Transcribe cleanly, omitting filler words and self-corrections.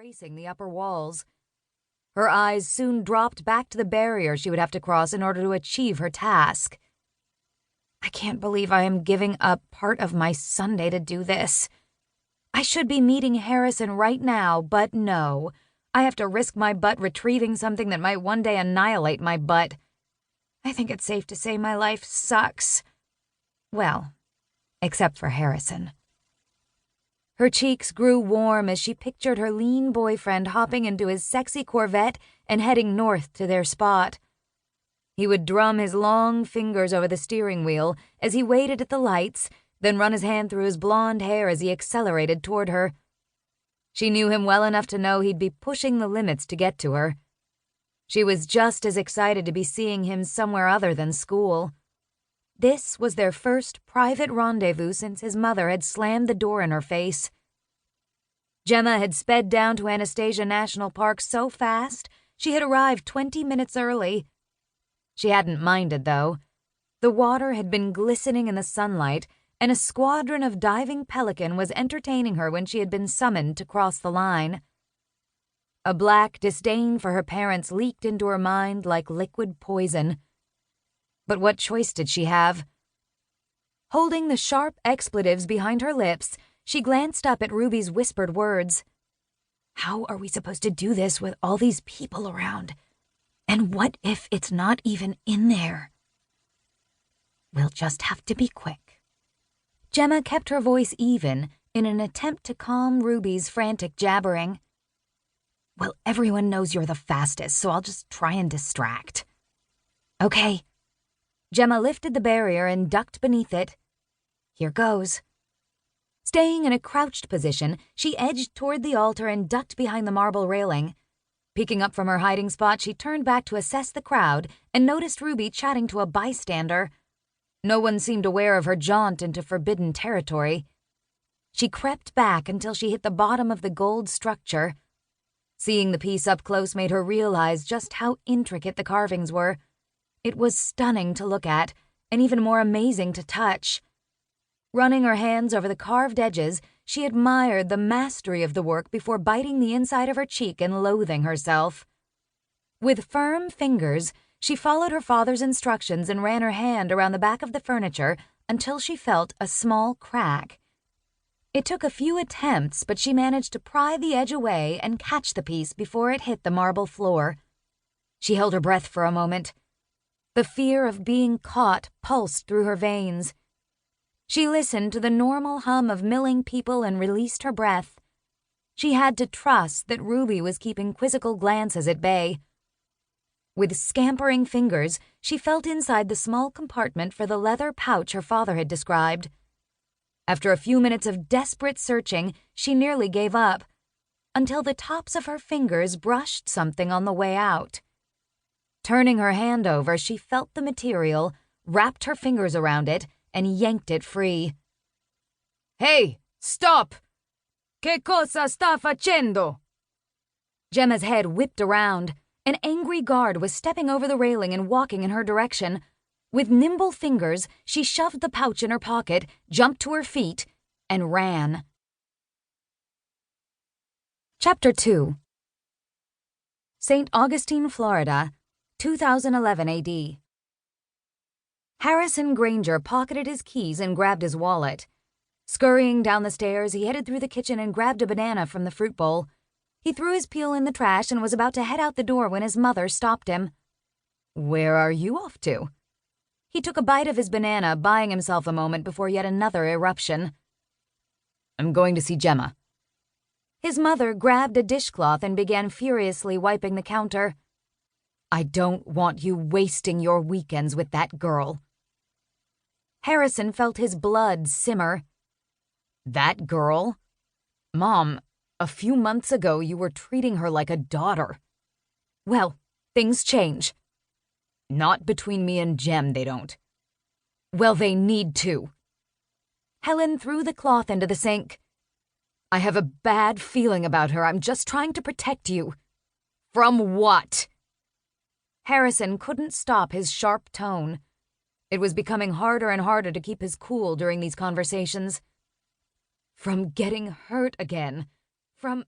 tracing the upper walls. Her eyes soon dropped back to the barrier she would have to cross in order to achieve her task. I can't believe I am giving up part of my Sunday to do this. I should be meeting Harrison right now, but no. I have to risk my butt retrieving something that might one day annihilate my butt. I think it's safe to say my life sucks. Well, except for Harrison. Her cheeks grew warm as she pictured her lean boyfriend hopping into his sexy Corvette and heading north to their spot. He would drum his long fingers over the steering wheel as he waited at the lights, then run his hand through his blonde hair as he accelerated toward her. She knew him well enough to know he'd be pushing the limits to get to her. She was just as excited to be seeing him somewhere other than school. This was their first private rendezvous since his mother had slammed the door in her face. Gemma had sped down to Anastasia National Park so fast she had arrived 20 minutes early. She hadn't minded, though. The water had been glistening in the sunlight, and a squadron of diving pelican was entertaining her when she had been summoned to cross the line. A black disdain for her parents leaked into her mind like liquid poison. But what choice did she have? Holding the sharp expletives behind her lips, she glanced up at Ruby's whispered words. How are we supposed to do this with all these people around? And what if it's not even in there? We'll just have to be quick. Gemma kept her voice even in an attempt to calm Ruby's frantic jabbering. Well, everyone knows you're the fastest, so I'll just try and distract. Okay. Gemma lifted the barrier and ducked beneath it. Here goes. Staying in a crouched position, she edged toward the altar and ducked behind the marble railing. Peeking up from her hiding spot, she turned back to assess the crowd and noticed Ruby chatting to a bystander. No one seemed aware of her jaunt into forbidden territory. She crept back until she hit the bottom of the gold structure. Seeing the piece up close made her realize just how intricate the carvings were. It was stunning to look at, and even more amazing to touch. Running her hands over the carved edges, she admired the mastery of the work before biting the inside of her cheek and loathing herself. With firm fingers, she followed her father's instructions and ran her hand around the back of the furniture until she felt a small crack. It took a few attempts, but she managed to pry the edge away and catch the piece before it hit the marble floor. She held her breath for a moment. The fear of being caught pulsed through her veins. She listened to the normal hum of milling people and released her breath. She had to trust that Ruby was keeping quizzical glances at bay. With scampering fingers, she felt inside the small compartment for the leather pouch her father had described. After a few minutes of desperate searching, she nearly gave up, until the tops of her fingers brushed something on the way out. Turning her hand over, she felt the material, wrapped her fingers around it, and yanked it free. Hey, stop! Che cosa sta facendo? Gemma's head whipped around. An angry guard was stepping over the railing and walking in her direction. With nimble fingers, she shoved the pouch in her pocket, jumped to her feet, and ran. Chapter 2. St. Augustine, Florida, 2011 AD. Harrison Granger pocketed his keys and grabbed his wallet. Scurrying down the stairs, he headed through the kitchen and grabbed a banana from the fruit bowl. He threw his peel in the trash and was about to head out the door when his mother stopped him. Where are you off to? He took a bite of his banana, buying himself a moment before yet another eruption. I'm going to see Gemma. His mother grabbed a dishcloth and began furiously wiping the counter. I don't want you wasting your weekends with that girl. Harrison felt his blood simmer. That girl? Mom, a few months ago you were treating her like a daughter. Well, things change. Not between me and Gem, they don't. Well, they need to. Helen threw the cloth into the sink. I have a bad feeling about her. I'm just trying to protect you. From what? Harrison couldn't stop his sharp tone. It was becoming harder and harder to keep his cool during these conversations. From getting hurt again. From